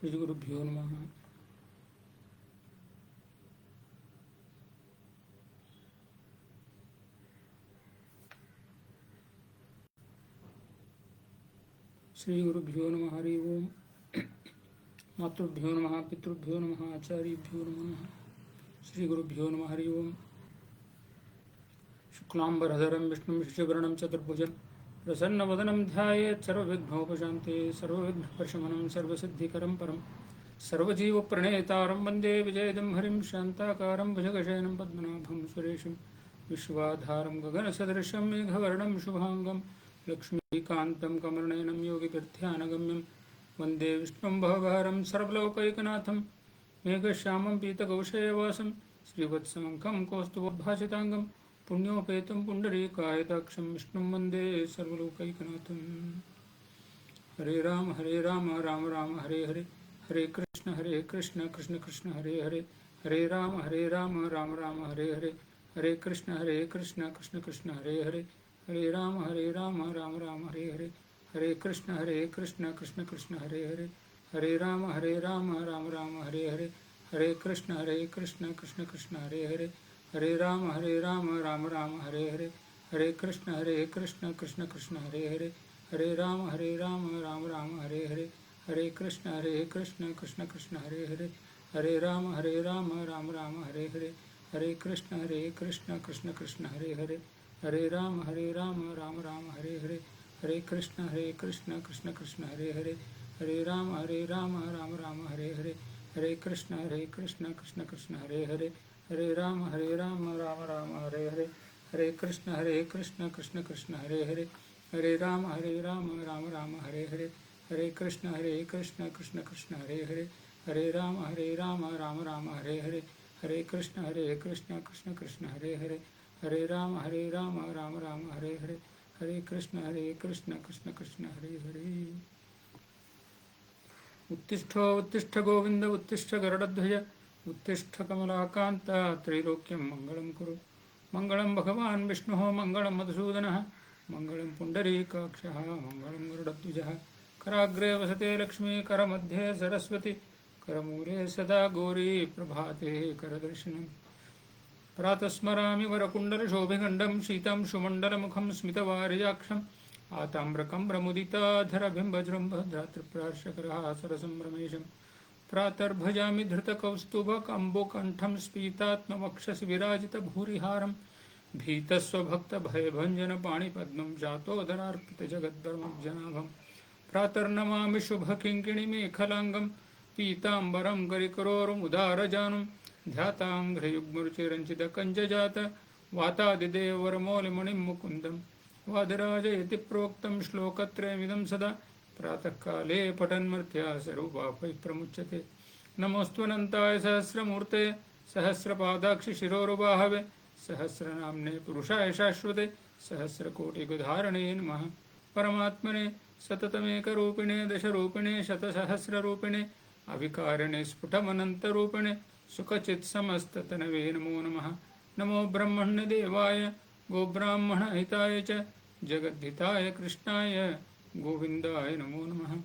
श्रीगुरुभ्यो नमः। श्रीगुरुभ्यो नमः। हरि ओम। मातृभ्यो नमः, पितृभ्यो नमः, आचार्यभ्यो नमः। श्रीगुरुभ्यो नमः। हरि ओम। शुक्लांबरधरं विष्णुं शशिवर्णं चतुर्भुजं प्रसन्नवदनं ध्यायेत् सर्वविघ्नोपशान्ते सर्वविघ्नोपशमनं सर्वसिद्धिकरं परं सर्वजीवप्रणेतारं वन्दे विजयदं हरिं शान्ताकारं भुजगशयनं पद्मनाभं सुरेशं विश्वाधारं गगनसदृशं मेघवर्णं शुभाङ्गं लक्ष्मीकान्तं कमलनयनं योगिभिर्ध्यानगम्यं वन्दे विष्णुं भवभहरं सर्वलोकैकनाथं मेघश्यामं पीतकौशेयवासं श्रीवत्समङ्कं कौस्तुभोद्भासिताङ्गं पुण्योपेतं पुण्डरीकायताक्षं विष्णुं वन्दे सर्वलोकैकनाथं। हरे राम राम राम हरे हरे, हरे कृष्ण कृष्ण कृष्ण हरे हरे, हरे राम राम राम हरे हरे, हरे कृष्ण कृष्ण कृष्ण हरे हरे, हरे राम राम राम हरे हरे, हरे कृष्ण कृष्ण कृष्ण हरे हरे, हरे राम राम राम हरे हरे, हरे कृष्ण कृष्ण कृष्ण हरे हरे, हरे राम राम राम हरे हरे, हरे कृष्ण कृष्ण कृष्ण हरे हरे, हरे राम राम राम हरे हरे, हरे कृष्ण कृष्ण कृष्ण हरे हरे, हरे राम राम राम हरे हरे, हरे कृष्ण कृष्ण कृष्ण हरे हरे, हरे राम राम राम हरे हरे, हरे कृष्ण कृष्ण कृष्ण हरे हरे, हरे राम राम राम हरे हरे, हरे कृष्ण कृष्ण कृष्ण हरे हरे, हरे राम राम राम हरे हरे, हरे कृष्ण कृष्ण कृष्ण हरे हरे, हरे राम राम राम हरे हरे, हरे कृष्ण कृष्ण कृष्ण हरे हरे, हरे राम राम राम हरे हरे, हरे कृष्ण कृष्ण कृष्ण हरे हरे, हरे राम राम राम हरे हरे, हरे कृष्ण कृष्ण कृष्ण हरे हरे। उत्तिष्ठ उत्तिष्ठ गोविंद उत्तिष्ठ गरुडध्वज उत्तिष्ठ कमलाकांत त्रैलोक्यं मंगलं कुरु, मंगलं भगवान् विष्णुः मंगलं मधुसूदनः मंगलं पुण्डरीकाक्षः मंगलं गरुडध्वजः, कराग्रे वसते लक्ष्मी करमध्ये सरस्वती करमूले सदा गौरी प्रभाते करदर्शिनम्, प्रातस्मरामि वरकुण्डलशोभिखण्डं शीतं सुमण्डलमुखं स्मितवारिजाक्षम् आताम्रकम्रमुदिताधरबिम्बजृम्भद्रातृप्रार्शकरः सरसं प्रातर्भजामि धृतकौस्तुभकम्बुकण्ठं स्फीतात्मवक्षसि विराजितभूरिहारं भीतस्वभक्तभयभञ्जनपाणिपद्मं जातोदरार्पितजगद्ब्रह्मजनाभं, प्रातर्नमामि शुभकिङ्किणीमेखलाङ्गं पीताम्बरं गरिकरोरुमुदारजानुं ध्याताङ्घ्रयुग्मरुचिरञ्चितकञ्जजात वातादिदेववरमौलिमणिं मुकुन्दं वादिराजयति प्रोक्तं श्लोकत्रयमिदं सदा प्रातःकाले पठन्मर्त्या सर्वपापैः प्रमुच्यते। नमोऽस्त्वनन्ताय सहस्रमूर्ते सहस्रपादाक्षि शिरोरुबाहवे सहस्रनाम्ने पुरुषाय शाश्वते सहस्रकोटिगुधारणे नमः। परमात्मने सततमेकरूपिणे दशरूपिणे शतसहस्ररूपिणे अविकारिणे स्फुटमनन्तरूपिणे सुखचित्समस्ततनवे नमो नमः। नमो ब्रह्मण्यदेवाय गोब्राह्मणहिताय च जगद्धिताय कृष्णाय गोविन्दाय नमो नमः।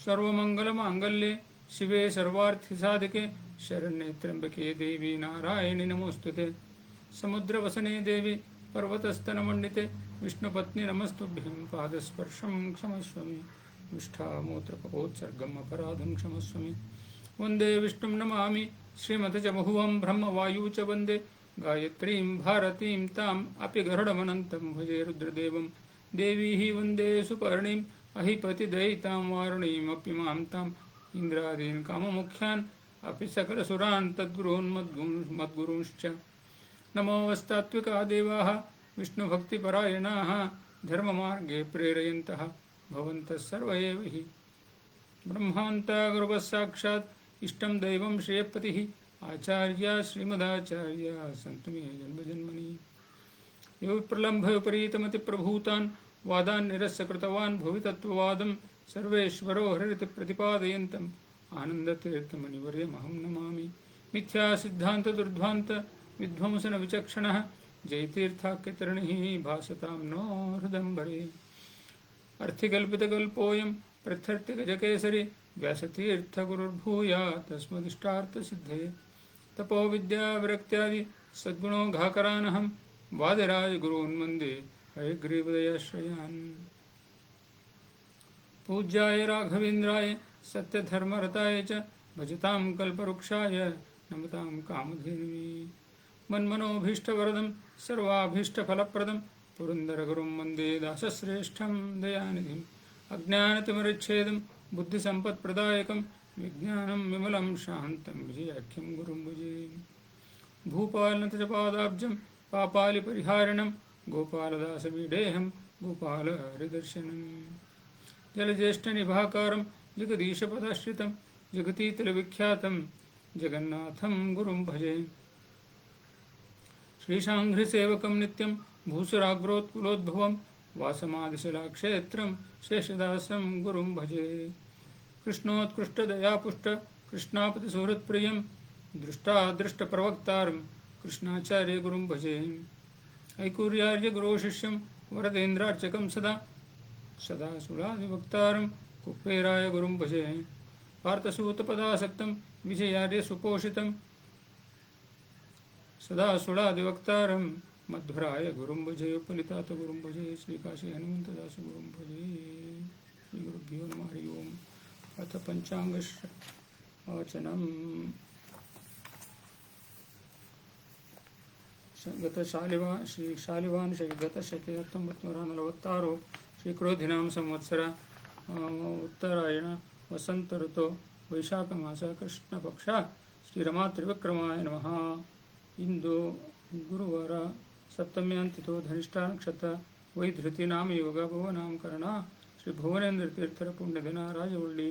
सर्वमङ्गलमाङ्गल्ये शिवे सर्वार्थसाधिके शरण्ये त्र्यम्बके देवी नारायणि नमोऽस्तुते। समुद्रवसने देवी पर्वतस्तनमण्डिते विष्णुपत्नि नमस्तुभ्यं, पादस्पर्शं क्षमस्व मे, निष्ठामूत्रकपोत्सर्गम् अपराधं क्षमस्व मे। वन्दे विष्णुं नमामि श्रीमते च बहुवं ब्रह्मवायु च वन्दे गायत्रीं भारतीं ताम् अपि गरुडमनन्तं भजे रुद्रदेवं, देवीः वन्दे सुपर्णीम् अहिपतिदयितां वारुणीमपि मां ताम् इन्द्रादीन् काममुख्यान् अपि सकलसुरान् तद्गुरून् मद्गुरूंश्च। नमो वस्तात्विका देवाः विष्णुभक्तिपरायणाः धर्ममार्गे प्रेरयन्तः भवन्तः सर्व एव हि ब्रह्मान्ता गुरुवः साक्षात् इष्टं दैवं श्रेयःपतिः आचार्या श्रीमदाचार्या सन्तु मे जन्मजन्मनि। यो प्रलम्भ विपरीतमतिप्रभूतान् वादान् निरस्य कृतवान् भुवि तत्त्ववादं सर्वेश्वरो हरिति प्रतिपादयन्तम् आनन्दतीर्थमुनिवर्यमहं नमामि। मिथ्यासिद्धान्तदुर्ध्वान्त विध्वंसनविचक्षणः जयतीर्थाख्यतरणिः भासतां नो हृदम्बरे। अर्थिकल्पितकल्पोऽयं प्रत्यर्थ गजकेसरी व्यासतीर्थ गुरुर्भूया तस्मदिष्टार्थ सिद्धये तपो विद्या विरक्त्यादि सद्गुणो घाकरानहं वादिराज गुरून् वन्दे हयग्रीवदयाश्रयान् पूज्याय राघवेन्द्राय सत्यधर्मरताय च भजतां कल्पवृक्षाय नमतां कामधेनुवे मन्मनोभीष्टवरदं सर्वाभीष्टफलप्रदं पुरन्दरगुरुं वन्दे दासश्रेष्ठं दयानिधिम् अज्ञानतिमिरच्छेदं बुद्धिसम्पत्प्रदायकं विज्ञानं विमलं शान्तं विजयाख्यं गुरुं भजे भूपालनतपादाब्जं पापालिपरिहारिणं गोपालदासमीडेहं गोपालहरिदर्शनं जलज्येष्ठनिभाकारं जगदीशपदाश्रितं जगतीतलविख्यातं जगन्नाथं गुरुं भजे श्रीशाङ्घ्रिसेवकं नित्यं भूसुराग्रोत्कुलोद्भवं वासमादिशिलाक्षेत्रं शेषदासं गुरुं भजे कृष्णोत्कृष्टदयापुष्ट कृष्णापतिसुहृत्प्रियं दृष्टादृष्टप्रवक्तारं कृष्णाचार्य गुरुं भजे ऐकूर्यार्य गुरुशिष्यं वरदेन्द्रार्चकं सदा सुलादिवक्तारं कुप्पेराय गुरुं भजे पार्थसूतपदासक्तं विजयार्य सुपोषितं सदा सुलादिवक्तारं मध्वराय गुरुं भजे उपलितात गुरुं भजे श्रीकाशी हनुमन्तदास गुरुं भजे श्रीगुरुभ्यो नमः हरि ओम् अथ पञ्चाङ्गवचनं गतशालिवान् श्रीक्रोधिनां संवत्सर उत्तरायण वसंत ऋतो वैशाख मास कृष्णपक्ष ಶ್ರೀರಮಾ ತ್ರಿವಿಕ್ರಮಾಯ ನಮಃ. ಇಂದು ಗುರುವಾರ ಸಪ್ತಮ್ಯಾಂತಿಥೋ ಧನಿಷ್ಠಾ ನಕ್ಷತ್ರ ವೈಧೃತಿ ನಾಮ ಯೋಗ ಭುವನಾಮಕರಣ ಶ್ರೀ ಭುವನೇಂದ್ರ ತೀರ್ಥರ ಪುಣ್ಯದಿನ ರಾಜವಳ್ಳಿ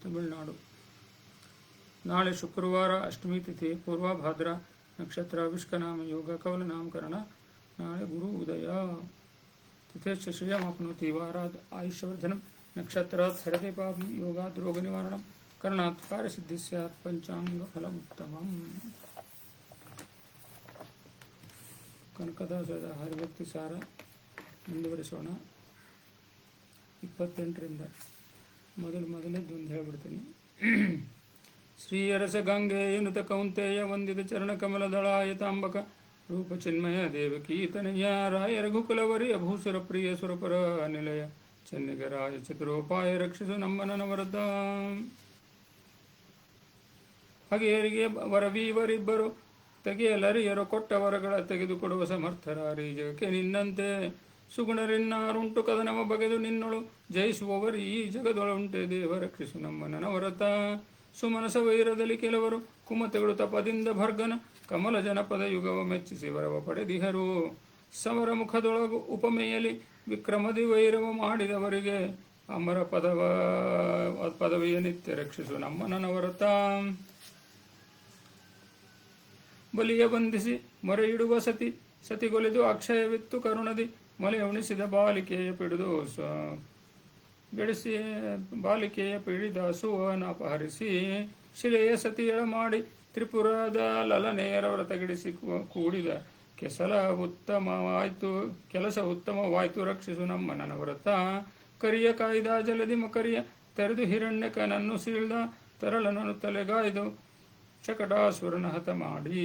ತಮಿಳುನಾಡು. ನಾಳೆ ಶುಕ್ರವಾರ ಅಷ್ಟಮಿ ತಿಥಿ ಪೂರ್ವಭಾದ್ರ ನಕ್ಷತ್ರ ವಿಷ್ಕನಾಮ ಯೋಗ ಕವಲ ನಾಮಕರಣ. ನಾಳೆ ಗುರು ಉದಯ ತಿಥೇಶ್ಚ ಶ್ರೇಯಮಾಪ್ನೋತಿ ವಾರಾತ್ ಆಯುಷ್ಯವರ್ಧನಂ ನಕ್ಷತ್ರಾತ್ ಹರತೆ ಪಾಪಂ ಯೋಗಾತ್ ರೋಗ ನಿವಾರಣಂ ಕರ್ಣಾತ್ ಕಾರ್ಯಸಿದ್ಧಿ ಸ್ಯಾತ್ ಪಂಚಾಂಗ ಫಲಮುತ್ತಮಂ. ಕನಕದಾಸರ ಹರಿಭಕ್ತಿ ಸಾರ ಮುಂದುವರಿಸೋಣ. 28ರಿಂದ ಮೊದಲನೇದೊಂದು ಹೇಳ್ಬಿಡ್ತೀನಿ. ಶ್ರೀಯರಸ ಗಂಗೆಯನುತ ಕೌಂತೆಯ ವಂದಿತ ಚರಣ ಕಮಲದಳಾಯತಾಂಬಕ ರೂಪ ಚಿನ್ಮಯ ದೇವಕೀತನಯ ರಾಯ ರಘುಕುಲವರಿಯ ಭೂಸುರ ಪ್ರಿಯ ಸುರಪರ ನಿಲಯ ಚೆನ್ನಿಗರಾಯ ಚತುರೋಪಾಯ ರಕ್ಷಿಸು ನಮ್ಮನವರತ. ಹಗೆಯರಿಗೆ ವರವೀವರಿಬ್ಬರು ತೆಗೆಯಲರಿಯರು ಕೊಟ್ಟ ವರಗಳ ತೆಗೆದುಕೊಡುವ ಸಮರ್ಥರಾರಿ. ಜಗಕ್ಕೆ ನಿನ್ನಂತೆ ಸುಗುಣರಿನ್ನಾರುಂಟು ಕದನವ ಬಗೆದು ನಿನ್ನೊಳು ಜಯಿಸುವವರು ಈ ಜಗದೊಳುಂಟೆ. ದೇವ ರಕ್ಷಿಸು ನಮ್ಮನವರತ. ಸುಮನಸ ವೈರದಲ್ಲಿ ಕೆಲವರು ಕುಮತೆಗಳು ತಪದಿಂದ ಭರ್ಗನ ಕಮಲ ಜನಪದ ಯುಗವ ಮೆಚ್ಚಿಸಿ ವರವ ಪಡೆದಿಹರು. ಸಮರ ಮುಖದೊಳಗು ಉಪಮೆಯಲಿ ವಿಕ್ರಮದಿ ವೈರವ ಮಾಡಿದವರಿಗೆ ಅಮರ ಪದವಿಯ ನಿತ್ಯ ರಕ್ಷಿಸು ನಮ್ಮನವರತ. ಬಲಿಯ ಬಂಧಿಸಿ ಮೊರೆಯಿಡುವ ಸತಿಗೊಲಿದು ಅಕ್ಷಯವಿತ್ತು ಕರುಣದಿ ಮೊಲೆ ಉಣಿಸಿದ ಬಾಲಿಕೆಯ ಪಿಡಿದು ಬಾಲಿಕೆಯ ಪಿಡಿದ ಸುವನಪಹರಿಸಿ ಶಿಲೆಯ ಸತಿಯಳ ಮಾಡಿ ತ್ರಿಪುರದ ಲಲನೆಯರ ವ್ರತಗಿಡಿಸಿ ಕೂಡಿದ ಕೆಲಸ ಉತ್ತಮವಾಯ್ತು ರಕ್ಷಿಸು ನಮ್ಮನವರತ. ಕರಿಯ ಕಾಯ್ದ ಜಲದಿ ಮಕರಿಯ ತೆರೆದು ಹಿರಣ್ಯಕನನ್ನು ಸೀಳ್ದ ತರಳನನ್ನು ತಲೆಗಾಯ್ದು ಚಕಟಾಸುರನ ಹತ ಮಾಡಿ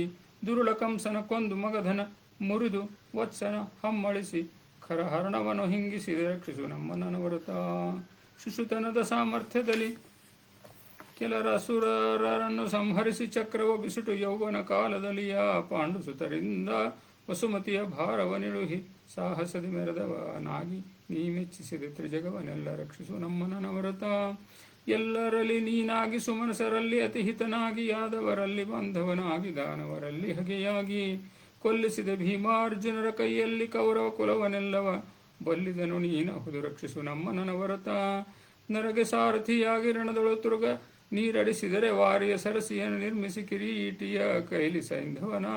ದುರುಳ ಕಂಸನ ಕೊಂದು ಮಗಧನ ಮುರಿದು ವತ್ಸನ ಹಮ್ಮಳಿಸಿ ಖರಹರಣವನ್ನು ಹಿಂಗಿಸಿದ ರಕ್ಷಿಸು ನಮ್ಮನವರತ. ಶಿಶುತನದ ಸಾಮರ್ಥ್ಯದಲ್ಲಿ ಕೆಲರ ಅಸುರರನ್ನು ಸಂಹರಿಸಿ ಚಕ್ರವ ಬಿಸುಟು ಯೌವನ ಕಾಲದಲ್ಲಿಯ ಪಾಂಡುಸುತರಿಂದ ವಸುಮತಿಯ ಭಾರವನಿಳುಹಿ ಸಾಹಸದಿ ಮೆರೆದವನಾಗಿ ನೀ ಮೆಚ್ಚಿಸಿದ ತ್ರಿಜಗವನೆಲ್ಲ ರಕ್ಷಿಸು ನಮ್ಮನವರತ. ಎಲ್ಲರಲ್ಲಿ ನೀನಾಗಿ ಸುಮನಸರಲ್ಲಿ ಅತಿಹಿತನಾಗಿ ಯಾದವರಲ್ಲಿ ಬಾಂಧವನಾಗಿ ದಾನವರಲ್ಲಿ ಹಗೆಯಾಗಿ ಕೊಲ್ಲಿಸಿದ ಭೀಮಾರ್ಜುನರ ಕೈಯಲ್ಲಿ ಕೌರವ ಕುಲವನೆಲ್ಲವ ಬಲ್ಲಿದನು ನೀನಹುದು ರಕ್ಷಿಸು ನಮ್ಮನವರತ. ನರಗೆ ಸಾರಥಿಯಾಗಿ ರಣದೊಳು ತುರುಗ ನೀರಡಿಸಿದರೆ ವಾರಿಯ ಸರಸಿಯನ್ನು ನಿರ್ಮಿಸಿ ಕಿರೀಟಿಯ ಕೈಲಿ ಸೈಂಧವನ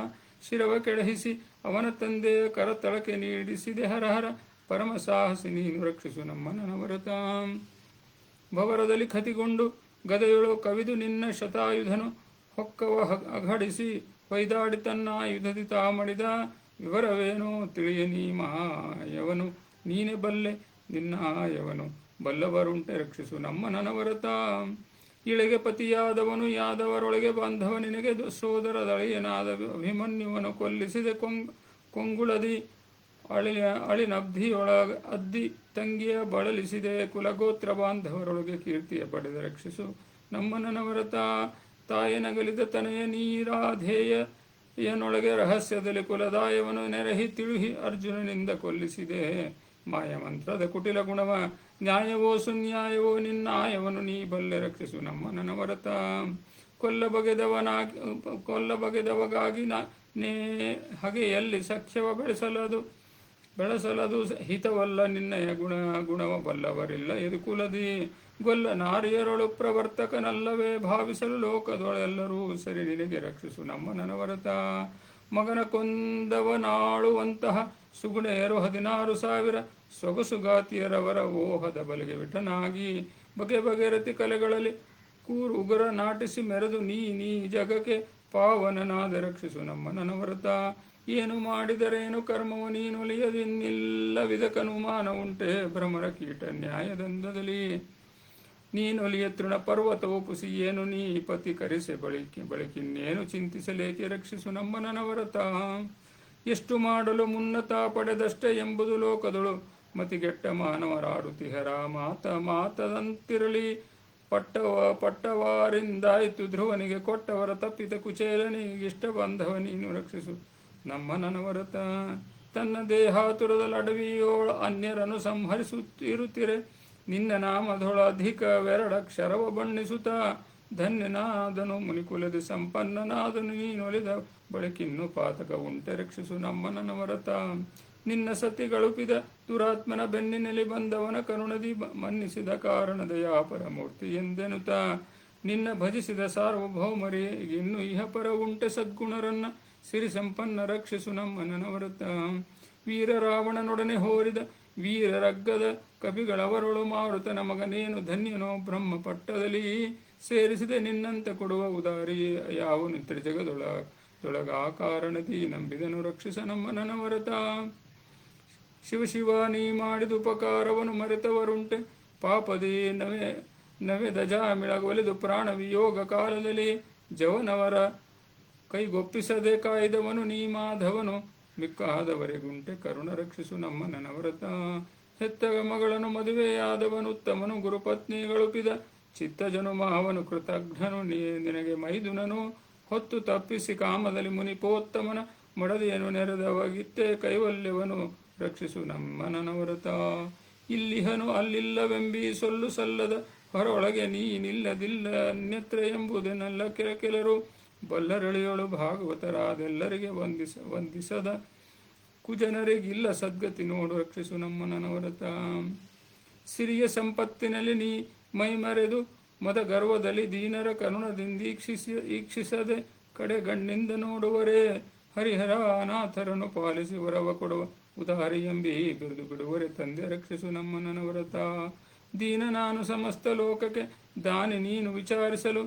ಶಿರವ ಕೆಳಹಿಸಿ ಅವನ ತಂದೆಯ ಕರತಳಕ್ಕೆ ನೀಡಿಸಿದೆ ಹರಹರ ಪರಮ ಸಾಹಸಿ ನೀನು ರಕ್ಷಿಸು ನಮ್ಮನವರತ. ಭವರದಲ್ಲಿ ಖತಿಗೊಂಡು ಗದೆಯೊಳು ಕವಿದು ನಿನ್ನ ಶತಾಯುಧನು ಹೊಕ್ಕವ ಅಘಡಿಸಿ ಹೊಯ್ದಾಡಿ ತನ್ನ ಯುಧದಿ ತಾ ಮಡಿದ ವಿವರವೇನೋ ತಿಳಿಯ ನೀ ಮಹಾಯವನು ನೀನೆ ಬಲ್ಲೆ ನಿನ್ನಾಯವನು ಬಲ್ಲವರುಂಟೆ ರಕ್ಷಿಸು ನಮ್ಮ ನನವರತ. ಇಳೆಗೆ ಪತಿಯಾದವನು ಯಾದವರೊಳಗೆ ಬಾಂಧವ ನಿನಗೆ ಸೋದರದಳಿಯನಾದ ಅಭಿಮನ್ಯುವನು ಕೊಲ್ಲಿಸಿದೆ ಕೊಂಗುಳದಿ ಅಳಿನಬ್ಧಿಯೊಳಗ ಅದ್ದಿ ತಂಗಿಯ ಬಳಲಿಸಿದೆ. ಕುಲಗೋತ್ರ ಬಾಂಧವರೊಳಗೆ ಕೀರ್ತಿಯ ಪಡೆದ ರಕ್ಷಿಸು ನಮ್ಮ ನನವರತ. ತಾಯನಗಲಿದ ತನೆಯ ನೀರಾಧೇಯನೊಳಗೆ ರಹಸ್ಯದಲ್ಲಿ ಕುಲದಾಯವನು ನೆರಹಿ ತಿಳುಹಿ ಅರ್ಜುನನಿಂದ ಕೊಲ್ಲಿಸಿದೆ. ಮಾಯಮಂತ್ರದ ಕುಟಿಲ ಗುಣವ ನ್ಯಾಯವೋ ಸುನ್ಯಾಯವೋ ನಿನ್ನಾಯವನು ನೀ ಬಲ್ಲೆ ರಕ್ಷಿಸು ನಮ್ಮ ನನವರತ. ಕೊಲ್ಲ ಬಗೆದವಗಾಗಿ ನೇ ಹಗೆಯಲ್ಲಿ ಸಖ್ಯವ ಬೆಳೆಸಲದು ಹಿತವಲ್ಲ ನಿನ್ನಯ ಗುಣವ ಬಲ್ಲವರಿಲ್ಲ ಇದು ಕುಲದಿ. ಗೊಲ್ಲ ನಾರಿಯರೊಳು ಪ್ರವರ್ತಕನಲ್ಲವೇ ಭಾವಿಸಲು ಲೋಕದೊಳೆಲ್ಲರೂ ಸರಿ ನಿನಗೆ ರಕ್ಷಿಸು ನಮ್ಮ ನನವರತ. ಮಗನ ಕೊಂದವನಾಳುವಂತಹ ಸುಗುಣೆಯರು 16,000 ಸೊಗಸುಗಾತಿಯರವರ ಓಹದ ಬಲಿಗೆ ವಿಟನಾಗಿ ಬಗೆ ರತಿ ಕಲೆಗಳಲ್ಲಿ ಉಗುರ ನಾಟಿಸಿ ಮೆರೆದು ನೀ ಜಗಕ್ಕೆ ಪಾವನನಾದ ರಕ್ಷಿಸು ನಮ್ಮ ನನವರತ. ಏನು ಮಾಡಿದರೇನು ಕರ್ಮವು ನೀನೊಲಿಯದಿನ್ನಿಲ್ಲವಿದಕನುಮಾನ ಉಂಟೆ ಭ್ರಮರ ಕೀಟ ನ್ಯಾಯದಂದದಲ್ಲಿ. ನೀನೊಲಿಯ ತೃಣ ಪರ್ವತವು ಪುಸಿ ಏನು ನೀ ಪತಿ ಕರೆಸೆ ಬಳಿಕಿನ್ನೇನು ಚಿಂತಿಸಲೇಕೆ ರಕ್ಷಿಸು ನಮ್ಮ ನನವರತ. ಎಷ್ಟು ಮಾಡಲು ಮುನ್ನತ ಪಡೆದಷ್ಟೇ ಎಂಬುದು ಲೋಕದಳು ಮತಿಗೆಟ್ಟ ಮಾನವರಾಡುತ್ತಿಹರ ಮಾತದಂತಿರಲಿ. ಪಟ್ಟವಾರಿಂದಾಯಿತು ಧ್ರುವನಿಗೆ ಕೊಟ್ಟವರ ತಪ್ಪಿತ ಕುಚೇಲನಿಗಿಷ್ಟ ಬಾಂಧವ ನೀನು ರಕ್ಷಿಸು ನಮ್ಮ ನನವರತ. ತನ್ನ ದೇಹಾತುರದಲ್ಲಿ ಅಡವಿಯೋಳ ಅನ್ಯರನ್ನು ಸಂಹರಿಸುತ್ತಿರುತ್ತಿರೆ ನಿನ್ನ ನಾಮದೊಳ ಅಧಿಕವೆರಡಕ್ಷರವ ಬಣ್ಣಿಸುತ್ತ. ಧನ್ಯನಾದನು ಮುನಿಕುಲದ ಸಂಪನ್ನನಾದನು ನೀನೊಲಿದ ಬಳಿಕಿನ್ನು ಪಾತಕ ಉಂಟೆ ರಕ್ಷಿಸು ನಮ್ಮ ನನವರತ. ನಿನ್ನ ಸತಿಗಳುಪಿದ ದುರಾತ್ಮನ ಬೆನ್ನಿನಲ್ಲಿ ಬಂದವನ ಕರುಣದಿ ಮನ್ನಿಸಿದ ಕಾರಣದ ಯಾಪರಮೂರ್ತಿ ಎಂದೆನುತ. ನಿನ್ನ ಭಜಿಸಿದ ಸಾರ್ವಭೌಮರೇ ಇನ್ನು ಇಹಪರ ಉಂಟೆ ಸದ್ಗುಣರನ್ನ ಸಿರಿ ಸಂಪನ್ನ ರಕ್ಷಿಸು ನಮ್ಮ ನನವರತ. ವೀರ ರಾವಣನೊಡನೆ ಹೋರಿದ ವೀರರಗ್ಗದ ಕವಿಗಳವರೊಳು ಮಾರುತನ ಮಗನೇನು ಧನ್ಯನೋ ಬ್ರಹ್ಮ ಪಟ್ಟದಲ್ಲಿ. ಸೇರಿಸಿದೆ ನಿನ್ನಂತ ಕೊಡುವ ಉದಾರಿ ಯಾವನು ತ್ರಿಜಗದೊಳಗ ಆ ಕಾರಣದಿ ನಂಬಿದನು ರಕ್ಷಿಸ ನಮ್ಮ ನನವರತ. ಶಿವ ನೀ ಮಾಡಿದ ಉಪಕಾರವನ್ನು ಮರೆತವರುಂಟೆ ಪಾಪದಿ ನವೆ ದಜಾಮಿಳಗೊಲಿದು ಪ್ರಾಣ ವಿಯೋಗ ಕಾಲದಲ್ಲಿ. ಜವನವರ ಕೈಗೊಪ್ಪಿಸದೆ ಕಾಯ್ದವನು ನೀ ಮಾಧವನು ಮಿಕ್ಕಾದವರೆಗುಂಟೆ ಕರುಣ ರಕ್ಷಿಸು ನಮ್ಮ ನನವರತ. ಹೆತ್ತ ಮಗಳನ್ನು ಮದುವೆಯಾದವನು ಉತ್ತಮನು ಗುರುಪತ್ನಿಗಳುಪಿದ ಚಿತ್ತಜನು ಮಾವನು ಕೃತಜ್ಞನು ನಿನಗೆ ಮೈದುನನು. ಹೊತ್ತು ತಪ್ಪಿಸಿ ಕಾಮದಲ್ಲಿ ಮುನಿಪೋತ್ತಮನ ಮಡದಿಯನು ನೆರೆದವಗಿತ್ತೆ ಕೈವಲ್ಯವನು ರಕ್ಷಿಸು ನಮ್ಮ ನನವರತ. ಇಲ್ಲಿಹನು ಅಲ್ಲಿಲ್ಲವೆಂಬಿ ಸೊಲ್ಲು ಸಲ್ಲದ ಹೊರೊಳಗೆ ನೀನಿಲ್ಲದಿಲ್ಲ ಅನ್ಯತ್ರ ಎಂಬುದನ್ನೆಲ್ಲ ಕೆಲರು ಬಲ್ಲರಳಿಯೊಳು ಭಾಗವತರಾದೆಲ್ಲರಿಗೆ ವಂದಿಸದ ಕುಜನರಿಗಿಲ್ಲ ಸದ್ಗತಿ ನೋಡು ರಕ್ಷಿಸು ನಮ್ಮ ನನವರತ. ಸಿರಿಯ ಸಂಪತ್ತಿನಲ್ಲಿ ನೀ ಮೈಮರೆದು ಮದ ಗರ್ವದಲ್ಲಿ ದೀನರ ಕರುಣದಿಂದ ಈಕ್ಷಿಸದೆ ಕಡೆಗಣ್ಣಿಂದ ನೋಡುವರೇ. ಹರಿಹರ ಅನಾಥರನ್ನು ಪಾಲಿಸಿ ವರವ ಕೊಡುವ ಉದಾರಿ ಎಂಬಿ ಬಿರುದು ಬಿಡುವರೆ ತಂದೆ ರಕ್ಷಿಸು ನಮ್ಮ ನನವರತ. ದೀನ ನಾನು ಸಮಸ್ತ ಲೋಕಕ್ಕೆ ದಾನಿ ನೀನು ವಿಚಾರಿಸಲು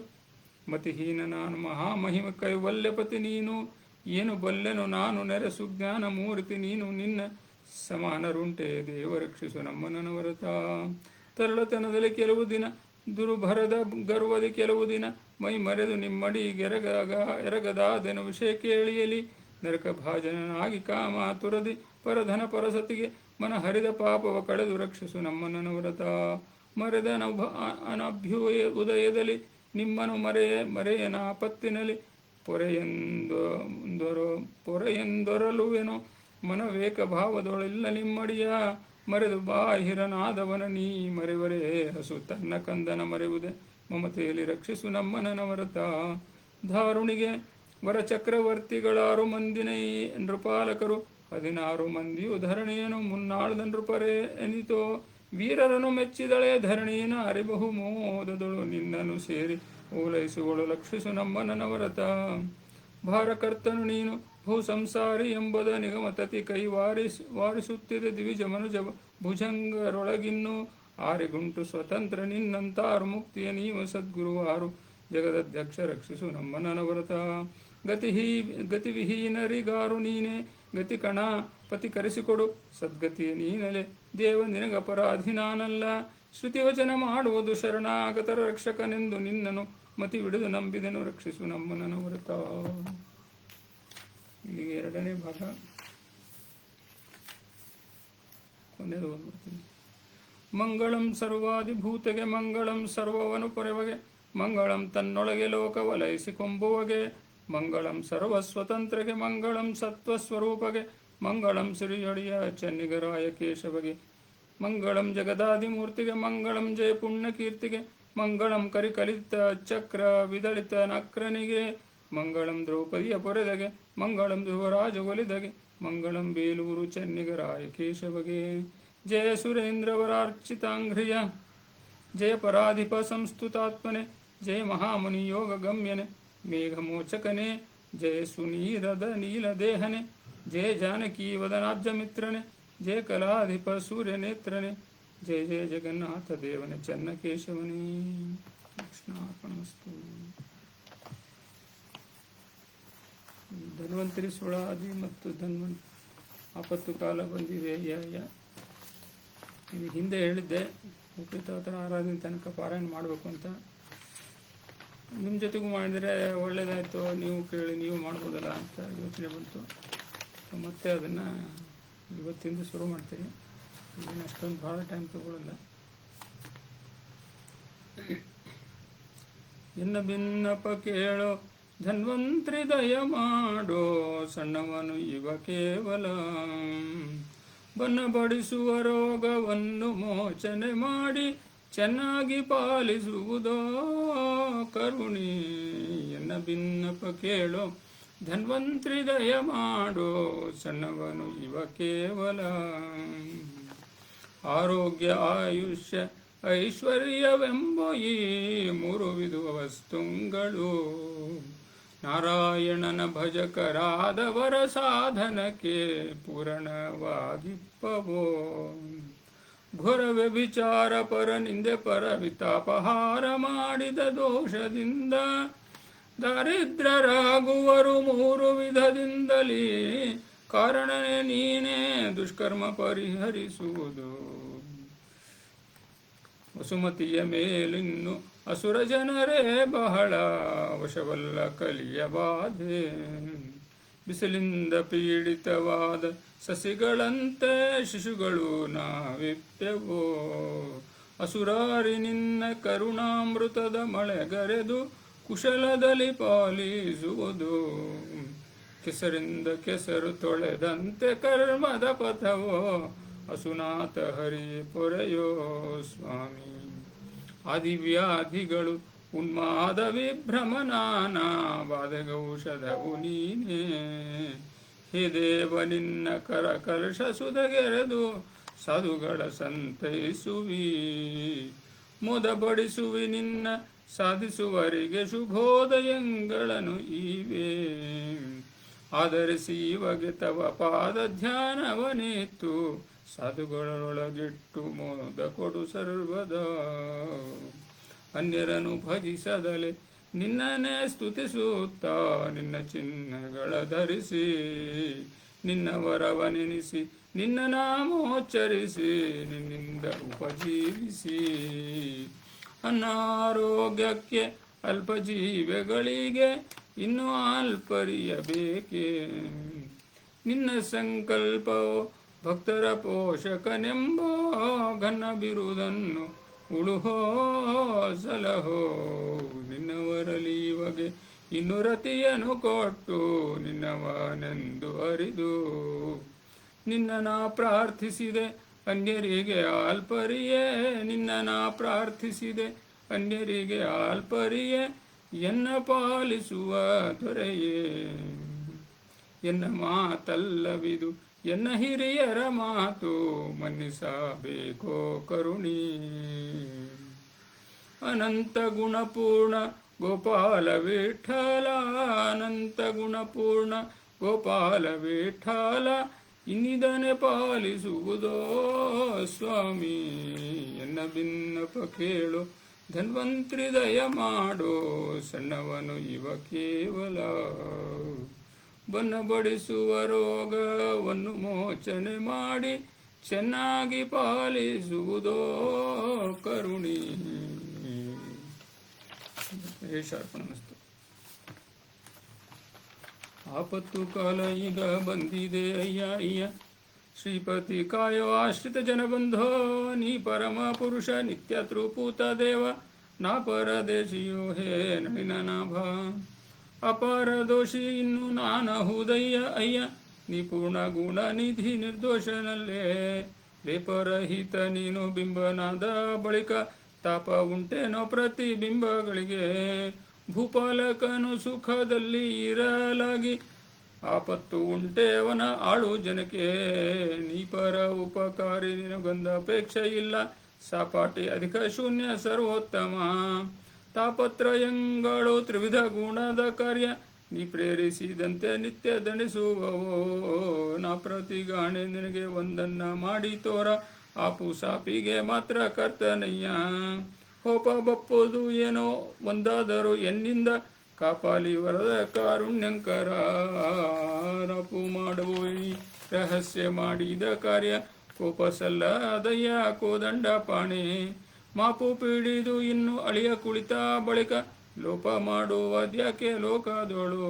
ಮತಿಹೀನ ನಾನು ಮಹಾಮಹಿಮ ಕೈವಲ್ಯಪತಿ ನೀನು. ಏನು ಬಲ್ಲೆನು ನಾನು ನೆರೆಸು ಜ್ಞಾನ ಮೂರ್ತಿ ನೀನು ನಿನ್ನ ಸಮಾನರುಂಟೆ ದೇವ ರಕ್ಷಿಸು ನಮ್ಮ ನನವರತ. ತರಳತನದಲ್ಲಿ ಕೆಲವು ದಿನ ದುರ್ಭರದ ಗರ್ವದಿ ಕೆಲವು ದಿನ ಮೈ ಮರೆದು ನಿಮ್ಮಡಿ ಎರಗದಾದೆನು ವಿಷಯ ಕೇಳಿಯಲಿ. ನರಕ ಭಾಜನಾಗಿ ಕಾಮ ತುರದಿ ಪರಧನ ಪರಸತಿಗೆ ಮನ ಹರಿದ ಪಾಪವ ಕಳೆದು ರಕ್ಷಿಸು ನಮ್ಮ ನನವರತ. ಮರೆದ ಅನಭ್ಯುಯ ಉದಯದಲ್ಲಿ ನಿಮ್ಮನು ಮರೆಯನ ಆಪತ್ತಿನಲ್ಲಿ ಪೊರೆಯೆಂದೊರಲುವೆನು ಮನವೇಕ ಭಾವದೊಳಿಲ್ಲ ನಿಮ್ಮಡಿಯ. ಮರೆದು ಬಾಹಿರನಾದವನ ನೀ ಮರೆವರೇ ಹಸು ತನ್ನ ಕಂದನ ಮರೆಯುವುದೇ ಮಮತೆಯಲ್ಲಿ ರಕ್ಷಿಸು ನಮ್ಮ ನನವರತ. ಧಾರುಣಿಗೆ ವರ ಚಕ್ರವರ್ತಿಗಳಾರು ಮಂದಿನೈ ನೃಪಾಲಕರು 16 ಮಂದಿಯು ಧರಣಿಯನು ಮುನ್ನಾಳದ ನೃಪರೇ ಎನಿತೋ. ವೀರರನ್ನು ಮೆಚ್ಚಿದಳೆ ಧರಣಿಯನ ಅರಿಬಹು ಮೋದದಳು ನಿನ್ನನ್ನು ಸೇರಿ ಓಲೈಸುವಳು ರಕ್ಷಿಸು ನಮ್ಮ ನನವರತ. ಭಾರಕರ್ತನು ನೀನು ಭೂ ಸಂಸಾರಿ ಎಂಬುದ ನಿಗಮತತಿ ಕೈ ವಾರಿಸುತ್ತಿದೆ ದಿವಿಜ ಮನುಜ ಭುಜಂಗರೊಳಗಿನ್ನು. ಆರಿಗುಂಟು ಸ್ವತಂತ್ರ ನಿನ್ನಂತಾರು ಮುಕ್ತಿಯ ನೀವು ಸದ್ಗುರುವಾರು ಜಗದಧ್ಯಕ್ಷ ರಕ್ಷಿಸು ನಮ್ಮ ನನವರತ. ಗತಿವಿಹೀನರಿಗಾರು ನೀನೇ ಗತಿ ಕಣ ಪತಿ ಕರೆಸಿಕೊಡು ಸದ್ಗತಿಯ ನೀನಲೆ. ದೇವ ನಿನಗಪರಾಧಿ ನಾನಲ್ಲ ಶ್ರುತಿವಚನ ಮಾಡುವುದು ಶರಣಾಗತರ ರಕ್ಷಕನೆಂದು ನಿನ್ನನು ಮತಿ ಬಿಡದು ನಂಬಿದೆನು ರಕ್ಷಿಸು ನಮ್ಮನನು ಹೊರತ. ಇಲ್ಲಿಗೆ ಎರಡನೇ ಭಾಗ ಕೊನೆಯದು ಬಂದ್ಬಿಡ್ತೀನಿ. ಮಂಗಳಂ ಸರ್ವಾಧಿಭೂತೆಗೆ ಮಂಗಳಂ ಸರ್ವವನು ಪೊರೆವಗೆ ಮಂಗಳಂ ತನ್ನೊಳಗೆ ಲೋಕವಲಯಿಸಿ ಕೊಂಬುವಗೆ ಮಂಗಳಂ ಸರ್ವಸ್ವತಂತ್ರಗೆ ಮಂಗಳಂ ಸತ್ವಸ್ವರೂಪಗೆ ಮಂಗಳಂ ಶ್ರೀಯಡಿಯ ಚೆನ್ನಿಗರಾಯ ಕೇಶವಗೆ ಮಂಗಳಂ ಜಗದಾದಿಮೂರ್ತಿಗೆ ಮಂಗಳಂ ಜಯ ಪುಣ್ಯ ಕೀರ್ತಿಗೆ ಮಂಗಳಂ ಕರಿಕಲಿತ ಚಕ್ರ ವಿದಳಿತ ನಕ್ರನಿಗೆ ಮಂಗಳಂ ದ್ರೌಪದಿಯ ಪೊರೆದಗೆ ಮಂಗಳಂ ಧ್ರುವರಾಜ ಒಲಿದಗೆ ಮಂಗಳಂ ಬೇಲೂರು ಚೆನ್ನಿಗರಾಯ ಕೇಶವಗೆ ಜಯ ಸುರೇಂದ್ರವರಾರ್ಚಿತಾಂಘ್ರಿಯ ಜಯ ಪರಾಧಿಪ ಸಂಸ್ತುತಾತ್ಮನೆ ಜಯ ಮಹಾಮುನಿ ಯೋಗ ಗಮ್ಯನೆ ಮೇಘಮೋಚಕನೆ ಜಯ ಸುನೀರದ ನೀಲದೇಹನೆ ಜಯ ಜಾನಕಿ ವದನಾಬ್ಜ ಮಿತ್ರನೆ ಜಯ ಕಲಾಧಿಪ ಸೂರ್ಯನೇತ್ರನೆ ಜಯ ಜಯ ಜಗನ್ನಾಥ ದೇವನೆ ಚನ್ನಕೇಶವನೇ. ಕೃಷ್ಣಾರ್ಪಣಮಸ್ತು. ಧನ್ವಂತರಿ ಸುಳಾದಿ ಮತ್ತು ಆಪತ್ತು ಕಾಲ ಬಂದಿದೆ. ಇದು ಹಿಂದೆ ಹೇಳಿದ್ದೆ ಉಪೇತಾತರ ಆರಾಧನೆ ತನಕ ಪಾರಾಯಣ ಮಾಡಬೇಕು ಅಂತ. ನಿಮ್ಮ ಜೊತೆಗೂ ಮಾಡಿದರೆ ಒಳ್ಳೆಯದಾಯಿತು, ನೀವು ಕೇಳಿ ನೀವು ಮಾಡ್ಬೋದಲ್ಲ ಅಂತ ಯೋಚನೆ ಬಂತು. ಮತ್ತೆ ಅದನ್ನು ಇವತ್ತಿಂದ ಶುರು ಮಾಡ್ತೀನಿ. ಏನು ಅಷ್ಟೊಂದು ಭಾಳ ಟೈಮ್ ತಗೊಳ್ಳಲ್ಲ. ಎನ್ನ ಭಿನ್ನಪ ಕೇಳೋ ಧನ್ವಂತ್ರಿ ದಯ ಮಾಡೋ ಸಣ್ಣವನು ಇವ ಕೇವಲ ಬನ್ನ ಬಡಿಸುವ ರೋಗವನ್ನು ಮೋಚನೆ ಮಾಡಿ ಚೆನ್ನಾಗಿ ಪಾಲಿಸುವುದೋ ಕರುಣಿ. ಎನ್ನ ಭಿನ್ನಪ ಕೇಳೋ ಧನ್ವಂತ್ರಿ ದಯ ಮಾಡೋ ಸಣ್ಣವನು ಇವ ಕೇವಲ ಆರೋಗ್ಯ ಆಯುಷ್ಯ ಐಶ್ವರ್ಯವೆಂಬ ಈ ಮೂರು ವಿಧುವ ವಸ್ತುಗಳು ನಾರಾಯಣನ ಭಜಕರಾದವರ ಸಾಧನಕ್ಕೆ ಪೂರಣವಾಗಿಪ್ಪವೋ. ಘೋರ ವ್ಯಭಿಚಾರ ಪರ ನಿಂದೆ ಪರ ವಿತಾಪಹಾರ ಮಾಡಿದ ದೋಷದಿಂದ ದಾರಿದ್ರ್ಯರಾಗುವರು ಮೂರು ವಿಧದಿಂದಲೇ ಕಾರಣನೇ ನೀನೇ ದುಷ್ಕರ್ಮ ಪರಿಹರಿಸುವುದು. ವಸುಮತಿಯ ಮೇಲಿನ್ನು ಅಸುರ ಜನರೇ ಬಹಳ ವಶವಲ್ಲ ಕಲಿಯ ಬಾಧೆ ಬಿಸಿಲಿಂದ ಪೀಡಿತವಾದ ಸಸಿಗಳಂತೆ ಶಿಶುಗಳು ನಾವಿಪ್ಪೆವೋ. ಅಸುರಾರಿ ನಿನ್ನ ಕರುಣಾಮೃತದ ಮಳೆಗರೆದು ಕುಶಲದಲ್ಲಿ ಪಾಲಿಸುವುದು. ಕೆಸರಿಂದ ಕೆಸರು ತೊಳೆದಂತೆ ಕರ್ಮದ ಪಥವೋ ಅಸುನಾಥ ಹರಿ ಪೊರೆಯೋ ಸ್ವಾಮಿ. ಆದಿವ್ಯಾಧಿಗಳು ಉನ್ಮಾದ ವಿಭ್ರಮನಾನ ಬಾಧೆಗೌಷಧವು ನೀನೇ. ಹೇ ದೇವ ನಿನ್ನ ಕರ ಕಲಶ ಸುಧಗೆರೆದು ಸಾಧುಗಳ ಸಂತೈಸುವಿ. ಮುದಬಡಿಸುವಿ ನಿನ್ನ ಸಾಧಿಸುವರಿಗೆ ಶುಭೋದಯಗಳನ್ನು ಇವೆ. ಆಧರಿಸಿ ಇವಾಗ ತವ ಪಾದ ಧ್ಯಾನವನಿತ್ತು ಸಾಧುಗಳೊಳಗಿಟ್ಟು ಮೋದ ಕೊಡು ಸರ್ವದ. ಅನ್ಯರನ್ನು ಭಜಿಸದಲೆ ನಿನ್ನನ್ನೇ ಸ್ತುತಿಸುತ್ತಾ ನಿನ್ನ ಚಿಹ್ನೆಗಳ ಧರಿಸಿ ನಿನ್ನ ವರವನೆನಿಸಿ ನಿನ್ನ ನಾಮೋಚ್ಚರಿಸಿ ನಿನ್ನಿಂದ ಉಪಜೀವಿಸಿ. ಅನಾರೋಗ್ಯಕ್ಕೆ ಅಲ್ಪಜೀವಿಗಳಿಗೆ ಇನ್ನೂ ಅಲ್ಪರಿಯಬೇಕೆ. ನಿನ್ನ ಸಂಕಲ್ಪವು ಭಕ್ತರ ಪೋಷಕನೆಂಬ ಘನ ಬಿರುದನ್ನು ಉಳುಹೋ ಸಲಹೋ. ನಿನ್ನವರಲ್ಲಿ ಇವಾಗ ಇನ್ನು ರತಿಯನ್ನು ಕೊಟ್ಟು ನಿನ್ನವನೆಂದು ಅರಿದು ನಿನ್ನ ಪ್ರಾರ್ಥಿಸಿದೆ ಅನ್ಯರಿಗೆ ಆಲ್ಪರಿಯೇ. ನಿನ್ನ ಪ್ರಾರ್ಥಿಸಿದೆ ಅನ್ಯರಿಗೆ ಆಲ್ಪರಿಯೇ. ಎನ್ನ ಪಾಲಿಸುವ ದೊರೆಯೇ. ಎನ್ನ ಮಾತಲ್ಲವಿದು ಎನ್ನ ಹಿರಿಯರ ಮಾತು ಮನ್ನಿಸಬೇಕೋ ಕರುಣಿ. ಅನಂತ ಗುಣಪೂರ್ಣ ಗೋಪಾಲ ವಿಠಲ ಅನಂತ ಗುಣಪೂರ್ಣ ಗೋಪಾಲ ವಿಠಲ ಇನ್ನಿದನೆ ಪಾಲಿಸುವುದೋ ಸ್ವಾಮಿ. ಎನ್ನ ಭಿನ್ನಪ ಕೇಳು ಧನ್ವಂತ್ರಿ ದಯ ಮಾಡೋ ಸಣ್ಣವನು ಇವ ಕೇವಲ. ಬನ್ನ ಬಡಿಸುವ ರೋಗವನ್ನು ಮೋಚನೆ ಮಾಡಿ ಚೆನ್ನಾಗಿ ಪಾಲಿಸುವುದೋ ಕರುಣಿ. ಶಾರ್ಪಣಮಸ್ತು. ಆಪತ್ತು ಕಾಲ ಈಗ ಬಂದಿದೆ ಅಯ್ಯ ಅಯ್ಯ, ಶ್ರೀಪತಿ ಕಾಯೋ ಆಶ್ರಿತ ಜನಬಂಧೋ, ನೀ ಪರಮ ಪುರುಷ ನಿತ್ಯ ತ್ರಿಪೂತ ದೇವ, ನಾ ಪರದೇಶಿಯೋ ಹೇ ನಳಿನ ನಾಭ. ಅಪಾರ ದೋಷಿ ಇನ್ನು ನಾನಹುದಯ್ಯ ಅಯ್ಯ, ನೀ ಪೂರ್ಣ ಗುಣ ನಿಧಿ ನಿರ್ದೋಷನಲ್ಲೇ, ಲೇಪರಹಿತ ನೀನು ಬಿಂಬನಾದ ಬಳಿಕ ತಾಪ ಉಂಟೇನೋ ಪ್ರತಿಬಿಂಬಗಳಿಗೆ. ಭೂಪಾಲಕನು ಸುಖದಲ್ಲಿ ಇರಲಾಗಿ ಆಪತ್ತು ಉಂಟೇವನ ಆಳು ಜನಕ್ಕೆ, ನೀ ಪರ ಉಪಕಾರಿ ನಿನಗೊಂದ ಅಪೇಕ್ಷೆ ಇಲ್ಲ, ಸಾಪಾಟಿ ಅಧಿಕ ಶೂನ್ಯ ಸರ್ವೋತ್ತಮ. ತಾಪತ್ರಯಂಗಳು ತ್ರಿವಿಧ ಗುಣದ ಕಾರ್ಯ, ನೀ ಪ್ರೇರಿಸಿದಂತೆ ನಿತ್ಯ ದಣಿಸುವವೋ. ನಾ ಪ್ರತಿಗಾಣೆ ನಿನಗೆ ಒಂದನ್ನ ಮಾಡಿ ತೋರ, ಆಪು ಸಾಪಿಗೆ ಮಾತ್ರ ಕರ್ತನಯ್ಯ. ಹೋಪ ಬಪ್ಪುದು ಏನೋ ಒಂದಾದರೂ ಎನ್ನಿಂದ, ಕಾಪಾಲಿ ವರದ ಕಾರುಣ್ಯಂಕರ. ರಪು ಮಾಡುವ ರಹಸ್ಯ ಮಾಡಿದ ಕಾರ್ಯ, ಕೋಪ ಸಲ್ಲದಯ್ಯ ಕೋದಂಡ ಪಾಣಿ. ಮಾಪು ಪೀಡಿದು ಇನ್ನು ಅಳಿಯ ಕುಳಿತ ಬಳಿಕ, ಲೋಪ ಮಾಡುವುದ್ಯಾಕೆ ಲೋಕದೋಳು.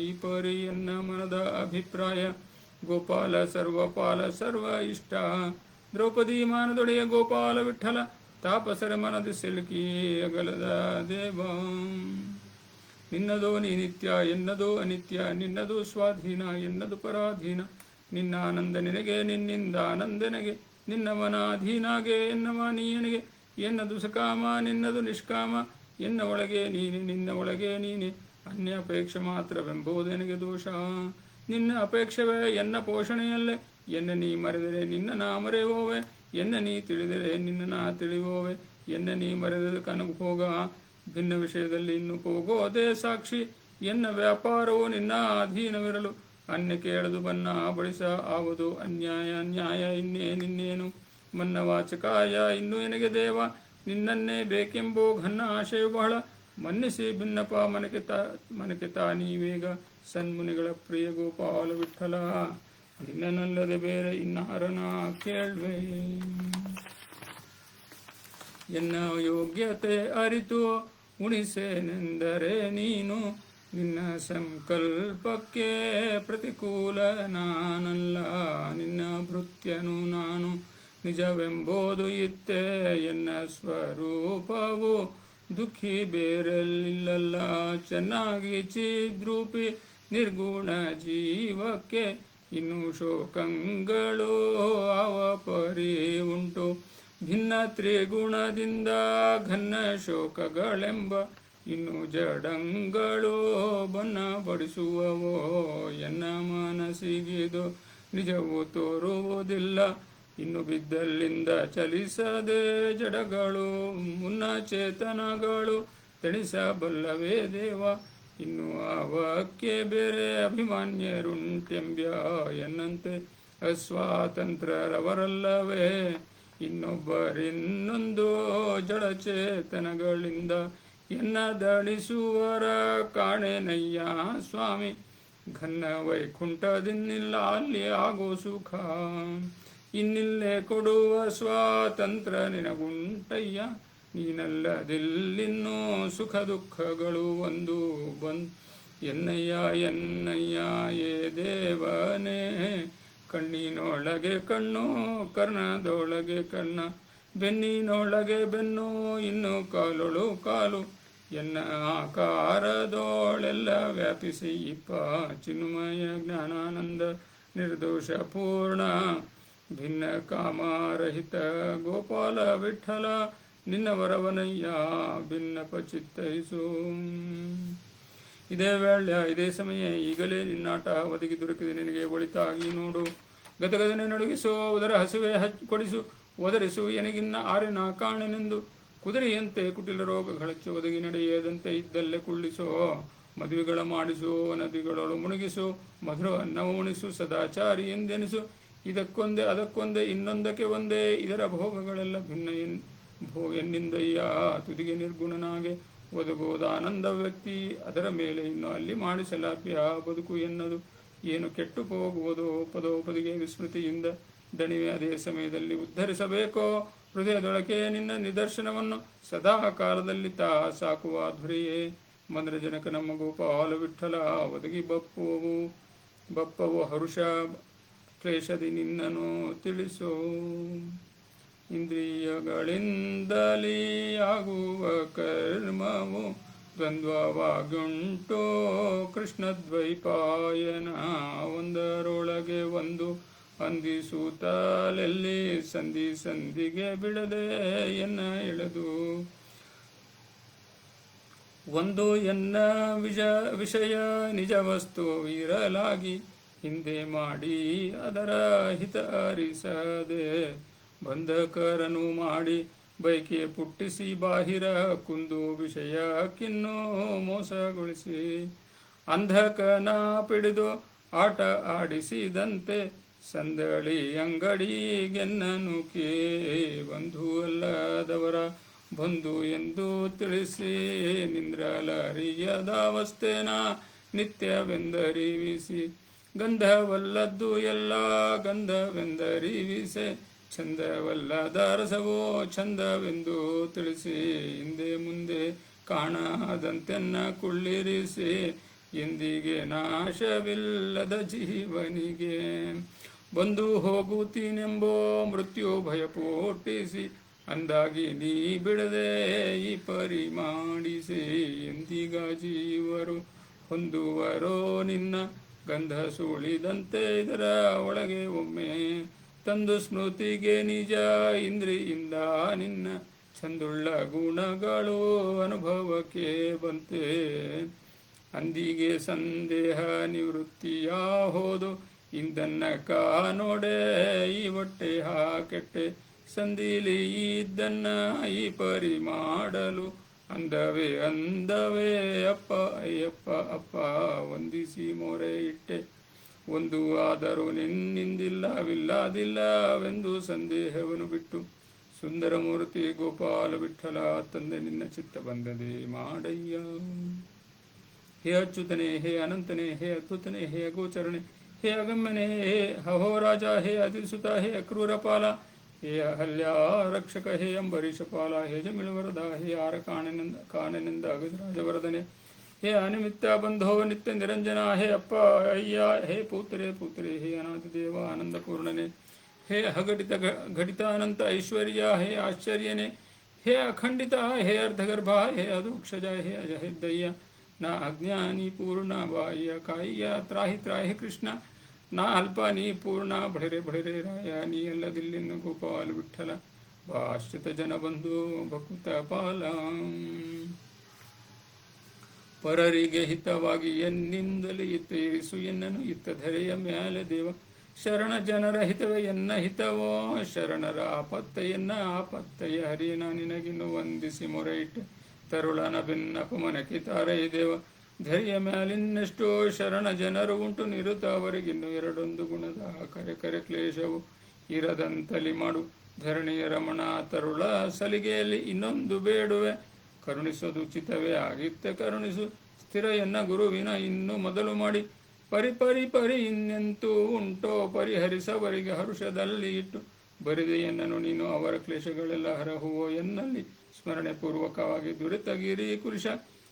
ಈ ಪರಿ ಎನ್ನ ಮನದ ಅಭಿಪ್ರಾಯ, ಗೋಪಾಲ ಸರ್ವಪಾಲ ಸರ್ವ ಇಷ್ಟ. ದ್ರೌಪದಿ ಮಾನದೊಡೆಯ ಗೋಪಾಲ ವಿಠಲ, ತಾಪಸರ ಮನದ ಸಿಲುಕಿ ಅಗಲದ ದೇವ. ನಿನ್ನದೋ ನೀ ನಿತ್ಯ ಎನ್ನದೋ ಅನಿತ್ಯ, ನಿನ್ನದು ಸ್ವಾಧೀನ ಎನ್ನದು ಪರಾಧೀನ. ನಿನ್ನ ಆನಂದ ನಿನಗೆ ನಿನ್ನಿಂದ ಆನಂದನಿಗೆ, ನಿನ್ನವನಾಧೀನಾಗೆ ಎನ್ನವ ನೀನಿಗೆ. ಎನ್ನದು ಸಕಾಮ ನಿನ್ನದು ನಿಷ್ಕಾಮ, ಎನ್ನ ಒಳಗೆ ನೀನೆ ನಿನ್ನ ಒಳಗೆ ನೀನೆ. ಅನ್ಯ ಅಪೇಕ್ಷೆ ಮಾತ್ರವೆಂಬುದೆನಗೆ ದೋಷ, ನಿನ್ನ ಅಪೇಕ್ಷವೇ ಎನ್ನ ಪೋಷಣೆಯಲ್ಲೇ. ಎನ್ನ ನೀ ಮರೆದರೆ ನಿನ್ನ ನಾ ಮರೆಯುವೋವೆ, ಎನ್ನ ನೀ ತಿಳಿದರೆ ನಿನ್ನ ನಾ ತಿಳಿಯುವೋವೆ. ಎನ್ನ ನೀ ಮರೆದ ಕನಗು ಹೋಗ, ಭಿನ್ನ ವಿಷಯದಲ್ಲಿ ಇನ್ನು ಹೋಗೋದೇ ಸಾಕ್ಷಿ. ಎನ್ನ ವ್ಯಾಪಾರವು ನಿನ್ನ ಅಧೀನವಿರಲು, ಅನ್ಯ ಕೇಳದು ಬನ್ನ ಬಳಿಸ ಆವುದು ಅನ್ಯಾಯ. ನ್ಯಾಯ ಇನ್ನೇನಿನ್ನೇನು ಮನ್ನ ವಾಚಕಾಯ, ಇನ್ನು ಎನಗೆ ದೇವ ನಿನ್ನನ್ನೇ ಬೇಕೆಂಬೋ ಘನ್ನ ಆಶೆಯು ಬಹಳ. ಮನ್ನಿಸಿ ಭಿನ್ನಪ ಮನಕೆ ನೀವೇಗ, ಸನ್ಮುನಿಗಳ ಪ್ರಿಯ ಗೋಪಾಲ ವಿಠಲ. ನಿನ್ನನಲ್ಲದೆ ಬೇರೆ ಇನ್ನಾರನ ಕೇಳ್ವೆ. ಎನ್ನ ಯೋಗ್ಯತೆ ಅರಿತು ಉಣಿಸೇನೆಂದರೆ ನೀನು, ನಿನ್ನ ಸಂಕಲ್ಪಕ್ಕೆ ಪ್ರತಿಕೂಲ ನಾನಲ್ಲ. ನಿನ್ನ ಭೃತ್ಯನು ನಾನು ನಿಜವೆಂಬುದು ಇತ್ತೆ, ಎನ್ನ ಸ್ವರೂಪವು ದುಃಖಿ ಬೇರೆಲ್ಲಿಲ್ಲ. ಚೆನ್ನಾಗಿ ಚಿದ್ರೂಪಿ ನಿರ್ಗುಣ ಜೀವಕ್ಕೆ, ಇನ್ನು ಶೋಕಗಳು ಅವ ಪರಿ ಉಂಟು. ಭಿನ್ನ ತ್ರಿಗುಣದಿಂದ ಘನ್ನ ಶೋಕಗಳೆಂಬ, ಇನ್ನು ಜಡಂಗಳು ಬನ್ನ ಬಡಿಸುವವೋ. ಎನ್ನ ಮನಸ್ಸಿಗಿದು ನಿಜವು ತೋರುವುದಿಲ್ಲ, ಇನ್ನು ಬಿದ್ದಲ್ಲಿಂದ ಚಲಿಸದೆ ಜಡಗಳು. ಮುನ್ನ ಚೇತನಗಳು ತಣಿಸಬಲ್ಲವೇ ದೇವ, ಇನ್ನು ಅವಕ್ಕೆ ಬೇರೆ ಅಭಿಮಾನ್ಯರುಂಟೆಂಬ್ಯ. ಎನ್ನಂತೆ ಅಸ್ವಾತಂತ್ರರವರಲ್ಲವೇ, ಇನ್ನೊಬ್ಬರಿನ್ನೊಂದು ಜಡಚೇತನಗಳಿಂದ. ಎನ್ನ ದಣಿಸುವರ ಕಾಣೆನಯ್ಯ ಸ್ವಾಮಿ, ಘನ್ನ ವೈಕುಂಠದಿನ್ನಿಲ್ಲ ಅಲ್ಲಿ ಆಗೋ ಸುಖ. ಇನ್ನಿಲ್ಲೇ ಕೊಡುವ ಸ್ವಾತಂತ್ರ್ಯ ನಿನಗುಂಟಯ್ಯ, ನೀನಲ್ಲದಿಲ್ಲಿನ್ನೂ ಸುಖ ದುಃಖಗಳು ಒಂದು ಬಂದ್. ಎನ್ನಯ್ಯ ಎನ್ನಯ್ಯ ಏ ದೇವನೇ, ಕಣ್ಣಿನೊಳಗೆ ಕಣ್ಣು ಕರ್ಣದೊಳಗೆ ಕರ್ಣ, ಬೆನ್ನಿನೊಳಗೆ ಬೆನ್ನು ಇನ್ನು ಕಾಲೊಳು ಕಾಲು. ಎನ್ನ ಆಕಾರದೋಳೆಲ್ಲ ವ್ಯಾಪಿಸಿ ಇಪ್ಪ, ಚಿನ್ಮಯ ಜ್ಞಾನಾನಂದ ನಿರ್ದೋಷ ಪೂರ್ಣ. ಭಿನ್ನ ಕಾಮರಹಿತ ಗೋಪಾಲ ವಿಠಲ, ನಿನ್ನ ವರವನಯ್ಯ ಭಿನ್ನಪ ಚಿತ್ತೈಸು. ಇದೇ ವೇಳ್ಯ ಇದೇ ಸಮಯ ಈಗಲೇ ನಿನ್ನಾಟ ಒದಗಿ ದೊರಕಿದೆ ನಿನಗೆ ಒಳಿತಾಗಿ ನೋಡು. ಗದಗದನೆ ನಡುಗಿಸು, ಉದರ ಹಸುವೆ ಕೊಡಿಸು, ಒದರಿಸು ಎನಗಿನ್ನ ಆರಿನ ಕಾಣೆನೆಂದು. ಕುದುರೆಯಂತೆ ಕುಟಿಲ ರೋಗಗಳಚ್ಚು ಒದಗಿ ನಡೆಯದಂತೆ ಇದ್ದಲ್ಲೇ ಕುಳ್ಳಿಸೋ. ಮದುವೆಗಳ ಮಾಡಿಸು, ನದಿಗಳೊಳು ಮುಳುಗಿಸು, ಮಧುರ ಅನ್ನ ಉಣಿಸು, ಸದಾಚಾರಿ ಎಂದೆನಿಸು. ಇದಕ್ಕೊಂದೇ ಅದಕ್ಕೊಂದೇ ಇನ್ನೊಂದಕ್ಕೆ ಒಂದೇ, ಇದರ ಭೋಗಗಳೆಲ್ಲ ಭಿನ್ನ ಎನ್ನಿಂದಯ್ಯ. ತುದಿಗೆ ನಿರ್ಗುಣನಾಗೆ ಒದಗೋದ ಆನಂದ ವ್ಯಕ್ತಿ, ಅದರ ಮೇಲೆ ಇನ್ನು ಅಲ್ಲಿ ಮಾಡಿಸಲಾಪ್ಯ ಬದುಕು ಎನ್ನದು. ಏನು ಕೆಟ್ಟು ಹೋಗುವುದೋ ಪದೋಪದಿಗೆ ವಿಸ್ಮೃತಿಯಿಂದ, ದಣಿವೆ ಅದೇ ಸಮಯದಲ್ಲಿ ಉದ್ಧರಿಸಬೇಕೋ ಹೃದಯದೊಳಗೆ ನಿನ್ನ ನಿದರ್ಶನವನ್ನು ಸದಾ ಕಾಲದಲ್ಲಿ ತಾ ಸಾಕುವ ಧ್ವರಿಯೇ ಮಂದ್ರಜನಕ ನಮ್ಮ ಗೋಪಾಲ ವಿಠಲ ಒದಗಿ ಬಪ್ಪವು ಹರುಷ ಕ್ಲೇಶದಿ ನಿನ್ನನು ತಿಳಿಸೋ ಇಂದ್ರಿಯಗಳಿಂದಲೇ ಆಗುವ ಕರ್ಮವು ದ್ವಂದ್ವವಾಗುಂಟೋ ಕೃಷ್ಣದ್ವೈಪಾಯನ ಒಂದರೊಳಗೆ ಒಂದು ಅಂದಿಸುತ್ತಲೆಲ್ಲಿ ಸಂಧಿಗೆ ಬಿಡದೆ ಎನ್ನ ಎಳೆದು ಒಂದು ಎನ್ನ ವಿಷಯ ನಿಜ ವಸ್ತು ಇರಲಾಗಿ ಹಿಂದೆ ಮಾಡಿ ಅದರ ಹಿತ ಅರಿಸದೆ ಬಂಧಕರನು ಮಾಡಿ ಬೈಕೆ ಪುಟ್ಟಿಸಿ ಬಾಹಿರ ಕುಂದು ವಿಷಯಕ್ಕಿನ್ನೂ ಮೋಸಗೊಳಿಸಿ ಅಂಧಕನ ಪಿಡಿದು ಆಟ ಆಡಿಸಿದಂತೆ ಸಂದಳಿ ಅಂಗಡಿಗೆನ್ನನು ಕೇ ಬಂಧು ಅಲ್ಲದವರ ಬಂಧು ಎಂದು ತಿಳಿಸಿ ನಿಂದ್ರಲರಿಯದಾವಸ್ಥೆನ ನಿತ್ಯವೆಂದರಿವಿಸಿ ಗಂಧವಲ್ಲದ್ದು ಎಲ್ಲ ಗಂಧವೆಂದರಿವಿಸೆ ಚಂದವಲ್ಲದ ರಸವೋ ಚಂದವೆಂದು ತಿಳಿಸಿ ಹಿಂದೆ ಮುಂದೆ ಕಾಣದಂತೆನ್ನ ಕುಳ್ಳಿರಿಸಿ ಎಂದಿಗೆ ನಾಶವಿಲ್ಲದ ಜೀವನಿಗೆ ಬಂದು ಹೋಗುತ್ತೀನೆಂಬೋ ಮೃತ್ಯು ಭಯಪೋಟಿಸಿ ಅಂದಾಗಿ ನೀ ಬಿಡದೆ ಈ ಪರಿ ಮಾಡಿಸಿ ಎಂದಿಗ ಜೀವರು ಹೊಂದುವರೋ ನಿನ್ನ ಗಂಧ ಸುಳಿದಂತೆ ಇದರ ಒಳಗೆ ಒಮ್ಮೆ ತಂದು ಸ್ಮೃತಿಗೆ ನಿಜ ಇಂದ್ರಿಯಿಂದ ನಿನ್ನ ಚಂದುಳ್ಳ ಗುಣಗಳು ಅನುಭವಕ್ಕೆ ಬಂತೆ ಅಂದಿಗೆ ಸಂದೇಹ ನಿವೃತ್ತಿಯ ಹೋದು ಇಂದನ್ನ ಕಾನೋಡೆ ಈ ಹೊಟ್ಟೆ ಹಾಕೆಟ್ಟೆ ಸಂದಿಲಿ ಇದ್ದನ್ನ ಈ ಪರಿ ಮಾಡಲು ಅಂದವೇ ಅಪ್ಪ ಅಯ್ಯಪ್ಪ ಅಪ್ಪ ವಂದಿಸಿ ಮೊರೆ ಇಟ್ಟೆ ಒಂದು ಆದರೂ ನಿನ್ನಿಂದಿಲ್ಲವಿಲ್ಲದಿಲ್ಲವೆಂದು ಸಂದೇಹವನ್ನು ಬಿಟ್ಟು ಸುಂದರಮೂರ್ತಿ ಗೋಪಾಲ ವಿಠಲ ತಂದೆ ನಿನ್ನ ಚಿತ್ತ ಬಂದದೆ ಮಾಡಯ್ಯ ಹೇ ಅಚ್ಯುತನೇ ಹೇ ಅನಂತನೇ ಹೇ ಅದ್ಭುತನೇ ಹೇ ಅಗೋಚರಣೆ ಹೇ ಅಗಮ್ಯನೇ ಹೇ ಅಹೋರಾಜ ಹೇ ಅತಿಸುತ ಹೇ ಅಕ್ರೂರಪಾಲ ಹೇ ಅಹಲ್ಯ ರಕ್ಷಕ ಹೇ ಅಂಬರೀಷಪಾಲ ಹೇ ಜಮಿಳವರದ ಹೇ ಆರ ಕಾಣನಿಂದ ಅಗಜರಾಜವರದನೆ ಹೇ ಅನಿಮಿತ್ತ ಬಂಧೋ ನಿತ್ಯ ನಿರಂಜನ ಹೇ ಅಪ್ಪ ಅಯ್ಯ ಹೇ ಪುತ್ರೆ ಹೇ ಅನಾದಿದೇವ ಆನಂದಪೂರ್ಣನೆ ಹೇ ಅಘಟಿತ ಘಟಿತಾನಂತ ಐಶ್ವರ್ಯ ಹೇ ಆಶ್ಚರ್ಯನೇ ಹೇ ಅಖಂಡಿತ ಹೇ ಅರ್ಧಗರ್ಭ ಹೇ ಅಧೋಕ್ಷಜ ಹೇ ಅಜಹದ್ದಯ್ಯ ನಾ ಅಜ್ಞಾನಿ ಪೂರ್ಣ ಬಾಹ್ಯ ಕಾಯ್ಯ ತ್ರಾಹಿ ಕೃಷ್ಣ ನಾ ಅಲ್ಪ ನೀ ಪೂರ್ಣ ಬಡಿರೆ ರಾಯ ನೀ ಅಲ್ಲದಿಲ್ಲಿನ್ನು ಗೋಪಾಲ ವಿಠಲ ಭಾಶ್ಚಿತ ಜನ ಬಂಧು ಭಕುತ ಪಾಲ ಪರರಿಗೆ ಹಿತವಾಗಿ ಎನ್ನಿಂದಲೇ ಇತ್ತೇರಿಸು ಎನ್ನನು ಇತ್ತ ಧರೆಯ ಮ್ಯಾಲೆ ದೇವ ಶರಣ ಜನರ ಹಿತವೇ ಎನ್ನ ಹಿತವೋ ಶರಣರ ಆಪತ್ತೆಯನ್ನ ಆಪತ್ತೆಯ ಹರಿಯನ ನಿನಗಿನ್ನು ವಂದಿಸಿ ಮೊರೆ ಇಟ್ಟೆ ತರುಳನ ಬೆನ್ನಪು ಮನಕ್ಕೆ ತಾರೈ ದೇವ ಧೈರ್ಯ ಮ್ಯಾಲಿನ್ನೆಷ್ಟೋ ಶರಣ ಜನರು ಉಂಟು ನಿರುತ ಅವರಿಗಿನ್ನು ಎರಡೊಂದು ಗುಣದ ಕರೆ ಕ್ಲೇಶವು ಇರದಂತಲಿ ಮಾಡು ಧರಣಿಯ ರಮಣ ತರುಳ ಸಲಿಗೆಯಲ್ಲಿ ಇನ್ನೊಂದು ಬೇಡುವೆ ಕರುಣಿಸೋದು ಉಚಿತವೇ ಆಗಿತ್ತೆ ಕರುಣಿಸು ಸ್ಥಿರ ಎನ್ನ ಗುರುವಿನ ಇನ್ನು ಮೊದಲು ಮಾಡಿ ಪರಿ ಇನ್ನೆಂತೂ ಉಂಟೋ ಪರಿಹರಿಸವರಿಗೆ ಹರುಷದಲ್ಲಿ ಇಟ್ಟು ಬರಿದೆ ಎನ್ನನು ನೀನು ಅವರ ಕ್ಲೇಶಗಳೆಲ್ಲ ಹರಹುವೋ ಎನ್ನಲ್ಲಿ ಸ್ಮರಣೆ ಪೂರ್ವಕವಾಗಿ ದುರಿತಗಿರಿ ಕುರುಷ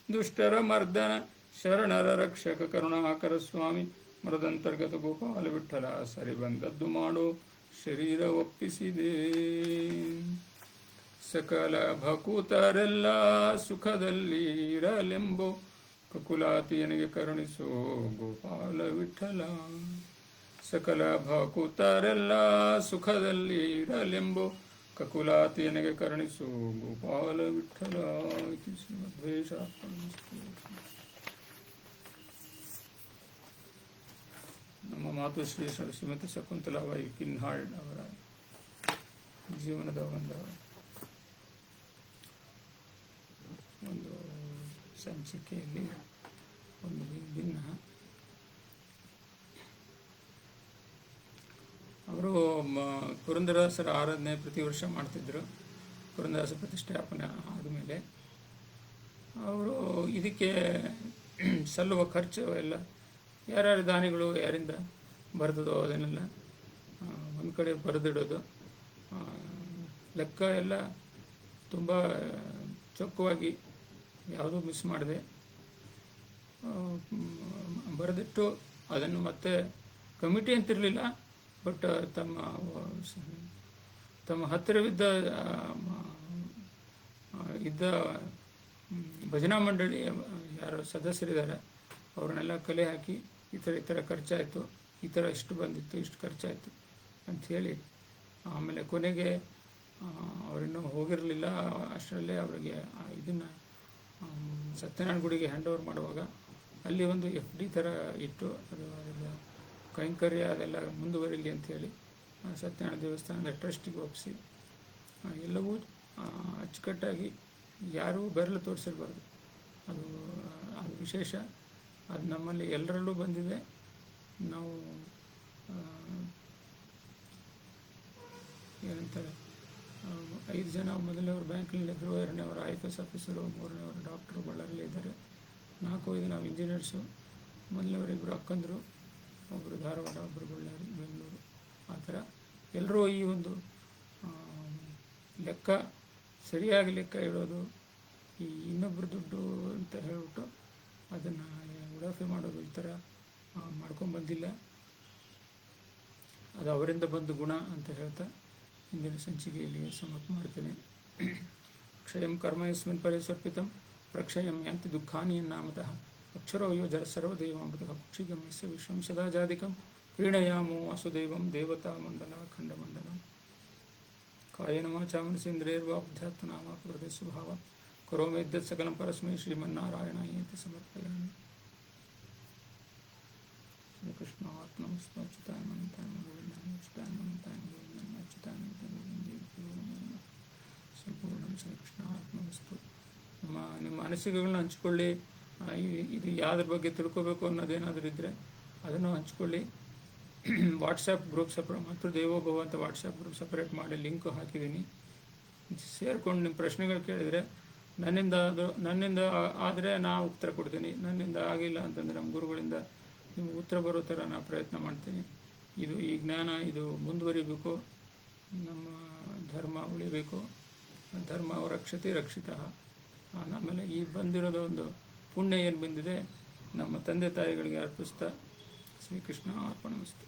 ದುಷ್ಟರ ಮರ್ದನ ಶರಣರ ರಕ್ಷಕ ಕರುಣಾಕರ ಸ್ವಾಮಿ ಮೃದಂತರ್ಗತ ಗೋಪಾಲ ವಿಠಲ ಸರಿ ಬಂದದ್ದು ಮಾಡೋ ಶರೀರ ಒಪ್ಪಿಸಿದೆ ಸಕಲ ಭಕೂತರೆಲ್ಲ ಸುಖದಲ್ಲಿ ಇರಲೆಂಬೋ ಕಕುಲಾತಿಯನಿಗೆ ಕರುಣಿಸೋ ಗೋಪಾಲ ವಿಠಲ ಸಕಲ ಭಕೂತರೆಲ್ಲ ಸುಖದಲ್ಲಿ ಇರಲೆಂಬೋ ಕಕುಲಾತಿಯನಿಗೆ ಕರುಣಿಸೋ ಗೋಪಾಲ ವಿಠಲ ಇತಿ ಶ್ರೀಮದ್ವೇಷಾತ್ಮನಮಸ್ತೆ. ನಮ್ಮ ಮಾತುಶ್ರೀ ಶ್ರೀಮತಿ ಶಕುಂತಲಾಬಾಯಿ ಕಿನ್ಹಾಳ್ ಅವರ ಜೀವನದ ಒಂದು ಸಂಚಿಕೆಯಲ್ಲಿ ಒಂದು ಭಿನ್ನ ಅವರು ಪುರಂದರದಾಸರ ಆರಾಧನೆ ಪ್ರತಿ ವರ್ಷ ಮಾಡ್ತಿದ್ರು. ಪುರಂದರದಾಸ ಪ್ರತಿಷ್ಠಾಪನೆ ಆದಮೇಲೆ ಅವರು ಇದಕ್ಕೆ ಸಲ್ಲುವ ಖರ್ಚು ಎಲ್ಲ ಯಾರ್ಯಾರು ದಾನಿಗಳು ಯಾರಿಂದ ಬರ್ತದೋ ಅದನ್ನೆಲ್ಲ ಒಂದು ಕಡೆ ಬರೆದಿಡೋದು. ಲೆಕ್ಕ ಎಲ್ಲ ತುಂಬ ಚೊಕ್ಕವಾಗಿ ಯಾವುದೂ ಮಿಸ್ ಮಾಡಿದೆ ಬರೆದಿಟ್ಟು ಅದನ್ನು ಮತ್ತೆ ಕಮಿಟಿ ಅಂತಿರಲಿಲ್ಲ, ಬಟ್ ತಮ್ಮ ಹತ್ತಿರವಿದ್ದ ಭಜನಾ ಮಂಡಳಿ ಯಾರು ಸದಸ್ಯರಿದ್ದಾರೆ ಅವ್ರನ್ನೆಲ್ಲ ಕಲೆ ಹಾಕಿ ಈ ಥರ ಖರ್ಚಾಯಿತು, ಈ ಥರ ಇಷ್ಟು ಬಂದಿತ್ತು, ಇಷ್ಟು ಖರ್ಚಾಯಿತು ಅಂಥೇಳಿ ಆಮೇಲೆ ಕೊನೆಗೆ ಅವರಿನ್ನೂ ಹೋಗಿರಲಿಲ್ಲ. ಅಷ್ಟರಲ್ಲೇ ಅವರಿಗೆ ಇದನ್ನು ಸತ್ಯನಾರಾಯಣ ಗುಡಿಗೆ ಹ್ಯಾಂಡ್ ಓವರ್ ಮಾಡುವಾಗ ಅಲ್ಲಿ ಒಂದು FD ಥರ ಇಟ್ಟು ಅದೆಲ್ಲ ಕೈಂಕರ್ಯ ಅದೆಲ್ಲ ಮುಂದುವರಿಲಿ ಅಂಥೇಳಿ ಸತ್ಯನಾರಾಯಣ ದೇವಸ್ಥಾನದ ಟ್ರಸ್ಟಿಗೆ ಒಪ್ಪಿಸಿ ಎಲ್ಲವೂ ಅಚ್ಚುಕಟ್ಟಾಗಿ ಯಾರೂ ಬೆರಳು ತೋರಿಸಿರಬಾರ್ದು. ಅದು ವಿಶೇಷ. ಅದು ನಮ್ಮಲ್ಲಿ ಎಲ್ಲರಲ್ಲೂ ಬಂದಿದೆ. ನಾವು ಏನಂತಾರೆ 5 ಜನ ಮೊದಲನೇವರು ಬ್ಯಾಂಕ್ನಲ್ಲಿದ್ದರು, 2ನೇವರು IFS ಆಫೀಸರು, 3ನೇವರು ಡಾಕ್ಟ್ರು ಬಳ್ಳಾರಿಯಲ್ಲಿ ಇದ್ದಾರೆ, 4 ನಾವು ಇಂಜಿನಿಯರ್ಸು, ಮೊದಲನೇವರು 2 ಅಕ್ಕಂದರು, ಒಬ್ಬರು ಧಾರವಾಡ, ಒಬ್ಬರು ಬಳ್ಳಾರಿ, ಬೆಂಗಳೂರು. ಆ ಥರ ಎಲ್ಲರೂ ಈ ಒಂದು ಲೆಕ್ಕ ಸರಿಯಾಗಿ ಲೆಕ್ಕ ಇಡೋದು, ಈ ಇನ್ನೊಬ್ಬರು ದುಡ್ಡು ಅಂತ ಹೇಳ್ಬಿಟ್ಟು ಅದನ್ನು ಉಡಾಫೆ ಮಾಡೋದು ಈ ಥರ ಮಾಡ್ಕೊಂಡ್ಬಂದಿಲ್ಲ. ಅದು ಅವರಿಂದ ಬಂದ ಗುಣ ಅಂತ ಹೇಳ್ತಾ ಇಂದಿನ ಸಂಚಿಕೆಯಲ್ಲಿ ಸಮಾಪ್ತಿ ಮಾಡ್ತೇನೆ. ಕ್ಷಯಂ ಕರ್ಮ ಯಸ್ಮಿನ್ ಪರೇ ಸ್ವರ್ಪಿತಂ ಪ್ರಕ್ಷಯಂ ಯಾಂತಿ ದುಃಖಾನಿ ನಾಮತಃ ಅಕ್ಷರೋ ಯೋಜರ ಸರ್ವದೇವಾಮೃತಃ ಕುಕ್ಷಿಗಮ್ಯಸ್ಯ ವಿಶ್ವಂ ಸದಾಜಾದಿಕಂ ಕ್ರೀಡಯಾಮೋ ವಾಸುದೇವಂ ದೇವತಾ ಮಂಡಲ ಖಂಡಮಂಡಲಂ ಕಾಯೇನ ವಾಚಾ ಮನಸೇಂದ್ರಿಯರ್ವಾ ಬುದ್ಧ್ಯಾತ್ಮನಾ ಪ್ರಕೃತಿ ಸ್ವಭಾವ ಕರೋಮೇದ್ಯತ್ ಸಕಲಂ ಪರಸ್ಮೈ ಶ್ರೀಮನ್ನಾರಾಯಣಾಯೇತಿ ಸಮರ್ಪಯಾಮಿ. ಶ್ರೀಕೃಷ್ಣಾತ್ಮನಮಸ್ತು ಅಚ್ಯುತಾನಂತಾಯ ಗೋವಿಂದಾಯ ಅಚ್ಯುತಾನಂತಾಯ ಗೋವಿಂದಾಯ ಅಚ್ಯುತಾನಂತಾಯ ಗೋವಿಂದಾಯ ಸಂಪೂರ್ಣ ಶ್ರೀಕೃಷ್ಣಾತ್ಮನಮಸ್ತು. ನಿಮ್ಮ ಅನಿಸಿಕೆಗಳನ್ನ ಹಂಚ್ಕೊಳ್ಳಿ. ಇದು ಯಾವುದ್ರ ಬಗ್ಗೆ ತಿಳ್ಕೋಬೇಕು ಅನ್ನೋದೇನಾದರೂ ಇದ್ದರೆ ಅದನ್ನು ಹಂಚ್ಕೊಳ್ಳಿ. ವಾಟ್ಸಪ್ ಗ್ರೂಪ್ ಮತ್ತು ದೇವೋಭವ ಅಂತ ವಾಟ್ಸಪ್ ಗ್ರೂಪ್ ಸಪ್ರೇಟ್ ಮಾಡಿ ಲಿಂಕು ಹಾಕಿದ್ದೀನಿ. ಸೇರ್ಕೊಂಡು ನಿಮ್ಮ ಪ್ರಶ್ನೆಗಳು ಕೇಳಿದರೆ ನನ್ನಿಂದ ಆದರೆ ನಾನು ಉತ್ತರ ಕೊಡ್ತೀನಿ, ನನ್ನಿಂದ ಆಗಿಲ್ಲ ಅಂತಂದರೆ ನಮ್ಮ ಗುರುಗಳಿಂದ ನಿಮ್ಗೆ ಉತ್ತರ ಬರೋ ಥರ ನಾನು ಪ್ರಯತ್ನ ಮಾಡ್ತೀನಿ. ಈ ಜ್ಞಾನ ಇದು ಮುಂದುವರಿಬೇಕು, ನಮ್ಮ ಧರ್ಮ ಉಳಿಬೇಕು, ಧರ್ಮ ರಕ್ಷತೆ ರಕ್ಷಿತ. ಆಮೇಲೆ ಈ ಬಂದಿರೋದು ಒಂದು ಪುಣ್ಯ ಏನು ಬಂದಿದೆ ನಮ್ಮ ತಂದೆ ತಾಯಿಗಳಿಗೆ ಅರ್ಪಿಸ್ತಾ ಶ್ರೀಕೃಷ್ಣ ಅರ್ಪಣಮಸ್ತು.